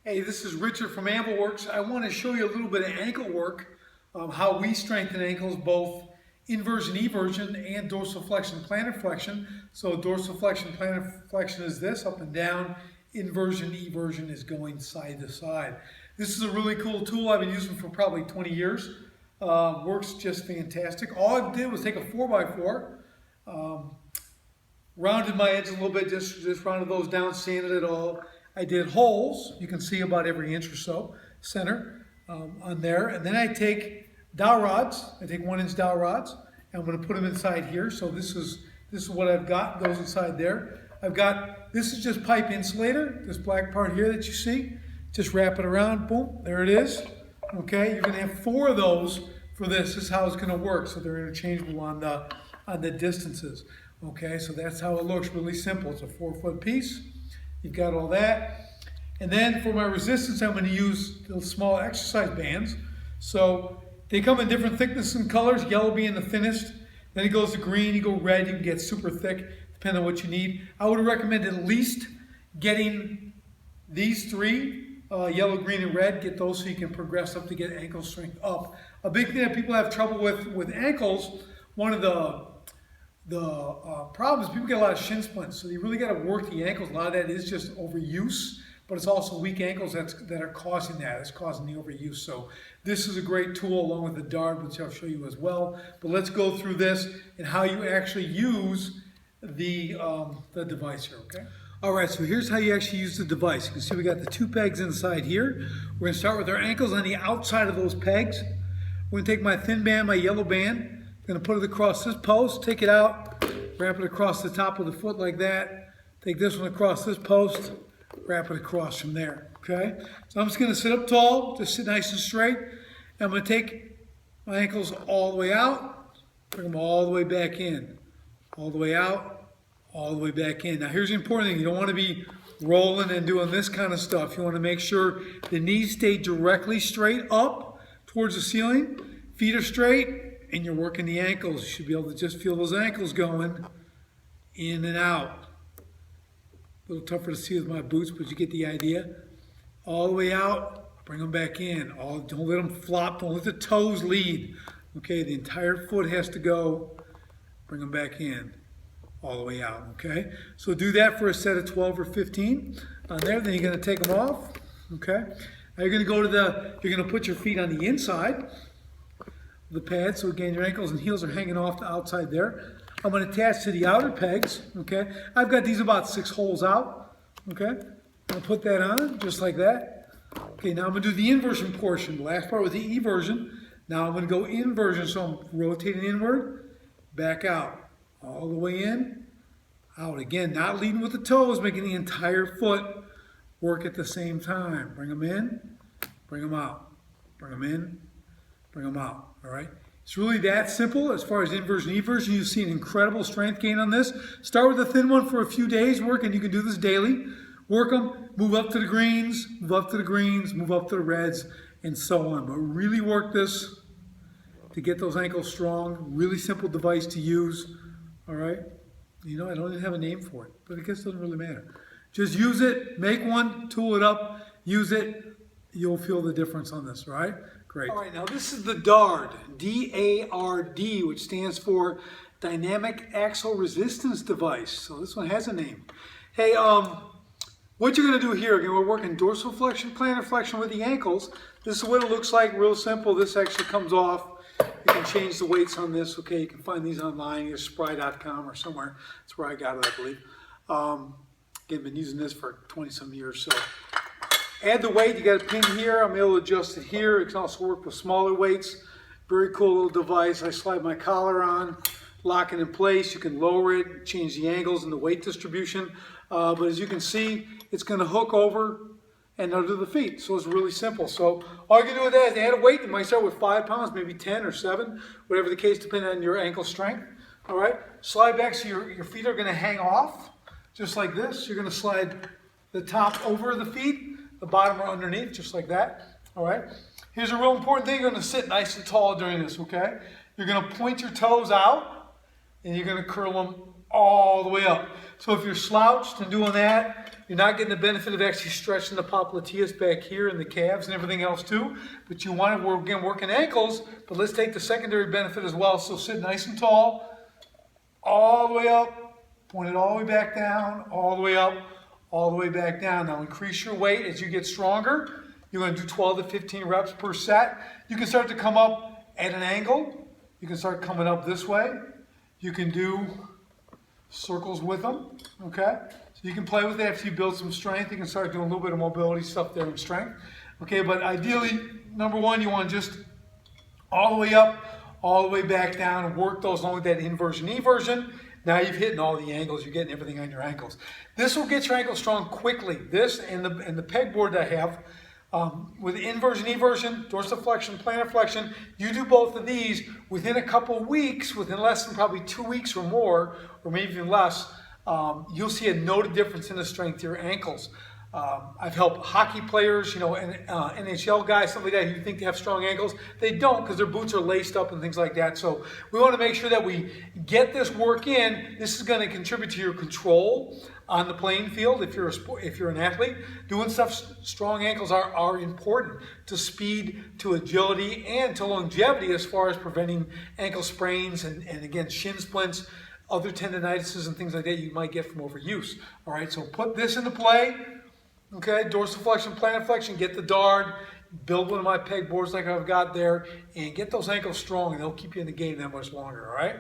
Hey, this is Richard from AmbleWorks. I want to show you a little bit of ankle work, how we strengthen ankles, both inversion, eversion, and dorsiflexion, plantar flexion. So dorsiflexion, plantar flexion is this, up and down. Inversion, eversion is going side to side. This is a really cool tool I've been using for probably 20 years. Works just fantastic. All I did was take a 4x4, rounded my edge a little bit, just rounded those down, sanded it all. I did holes, you can see about every inch or so, center on there. And then I take dowel rods, I take 1 inch dowel rods, and I'm going to put them inside here. So this is what I've got, goes inside there. This is just pipe insulator, this black part here that you see. Just wrap it around, boom, there it is. Okay, you're going to have 4 of those for this. This is how it's going to work. So they're interchangeable on the distances. Okay, so that's how it looks, really simple. It's a 4-foot piece. You've got all that. And then for my resistance, I'm going to use the small exercise bands. So they come in different thickness and colors, yellow being the thinnest. Then it goes to green, you go red, you can get super thick, depending on what you need. I would recommend at least getting these 3, yellow, green, and red. Get those so you can progress up to get ankle strength up. A big thing that people have trouble with ankles, one of the problem is people get a lot of shin splints, so you really got to work the ankles. A lot of that is just overuse, but it's also weak ankles that are causing that. It's causing the overuse. So this is a great tool along with the dart, which I'll show you as well. But let's go through this and how you actually use the device here, okay? All right, so here's how you actually use the device. You can see we got the 2 pegs inside here. We're going to start with our ankles on the outside of those pegs. We're going to take my thin band, my yellow band. I'm going to put it across this post, take it out, wrap it across the top of the foot like that. Take this one across this post, wrap it across from there, okay? So I'm just going to sit up tall, just sit nice and straight. And I'm going to take my ankles all the way out, bring them all the way back in. All the way out, all the way back in. Now here's the important thing. You don't want to be rolling and doing this kind of stuff. You want to make sure the knees stay directly straight up towards the ceiling. Feet are straight. And you're working the ankles. You should be able to just feel those ankles going in and out. A little tougher to see with my boots, but you get the idea. All the way out, bring them back in. Don't let them flop. Don't let the toes lead. Okay, the entire foot has to go. Bring them back in. All the way out, okay? So do that for a set of 12 or 15 on there. Then you're going to take them off, okay? Now you're going to go to you're going to put your feet on the inside the pad, so again your ankles and heels are hanging off the outside there. I'm going to attach to the outer pegs, okay? I've got these about 6 holes out, okay? I'll put that on just like that. Okay, now I'm going to do the inversion portion. The last part was the eversion. Now I'm going to go inversion, so I'm rotating inward, back out, all the way in, out. Again, not leading with the toes, making the entire foot work at the same time. Bring them in, bring them out, bring them in, bring them out, all right? It's really that simple as far as inversion, eversion. You see an incredible strength gain on this. Start with a thin one for a few days, work, and you can do this daily. Work them, move up to the greens, move up to the greens, move up to the reds, and so on. But really work this to get those ankles strong. Really simple device to use, all right? You know, I don't even have a name for it, but I guess it doesn't really matter. Just use it, make one, tool it up, use it. You'll feel the difference on this, right? Great. All right, now this is the DARD, D-A-R-D, which stands for Dynamic Axle Resistance Device. So this one has a name. Hey, what you're going to do here, again, we're working dorsiflexion, plantar flexion with the ankles. This is what it looks like, real simple. This actually comes off. You can change the weights on this, okay? You can find these online, either spry.com or somewhere. That's where I got it, I believe. Again, been using this for 20-some years, so. Add the weight, you got a pin here, I'm able to adjust it here. It can also work with smaller weights. Very cool little device. I slide my collar on, lock it in place. You can lower it, change the angles and the weight distribution. But as you can see, it's going to hook over and under the feet. So it's really simple. So all you can do with that is add a weight. You might start with 5 pounds, maybe 10 or 7, whatever the case, depending on your ankle strength. All right, slide back so your feet are going to hang off, just like this. You're going to slide the top over the feet. The bottom are underneath, just like that, all right? Here's a real important thing. You're going to sit nice and tall during this, okay? You're going to point your toes out, and you're going to curl them all the way up. So if you're slouched and doing that, You're not getting the benefit of actually stretching the popliteus back here and the calves and everything else too. But you want to, we're again working ankles, but let's take the secondary benefit as well. So sit nice and tall, all the way up, point it all the way back down, all the way up, all the way back down. Now increase your weight as you get stronger. You're going to do 12 to 15 reps per set. You can start to come up at an angle. You can start coming up this way. You can do circles with them, okay? So you can play with it after you build some strength. You can start doing a little bit of mobility stuff there in strength. Okay, but ideally, number one, you want to just all the way up, all the way back down, and work those along with that inversion, eversion. Now you've hit all the angles. You're getting everything on your ankles. This will get your ankles strong quickly. This and the pegboard that I have, with inversion, eversion, dorsiflexion, plantar flexion, you do both of these within a couple weeks, within less than probably 2 weeks or more, or maybe even less, you'll see a noted difference in the strength of your ankles. I've helped hockey players, you know, and NHL guys, stuff like that, who think they have strong ankles. They don't, because their boots are laced up and things like that. So we want to make sure that we get this work in. This is going to contribute to your control on the playing field. If you're an athlete, doing stuff, strong ankles are important to speed, to agility, and to longevity as far as preventing ankle sprains and again, shin splints, other tendinitises and things like that you might get from overuse. All right, so put this into play. Okay, dorsiflexion, plantar flexion, get the dart, build one of my peg boards like I've got there, and get those ankles strong, and they'll keep you in the game that much longer, all right?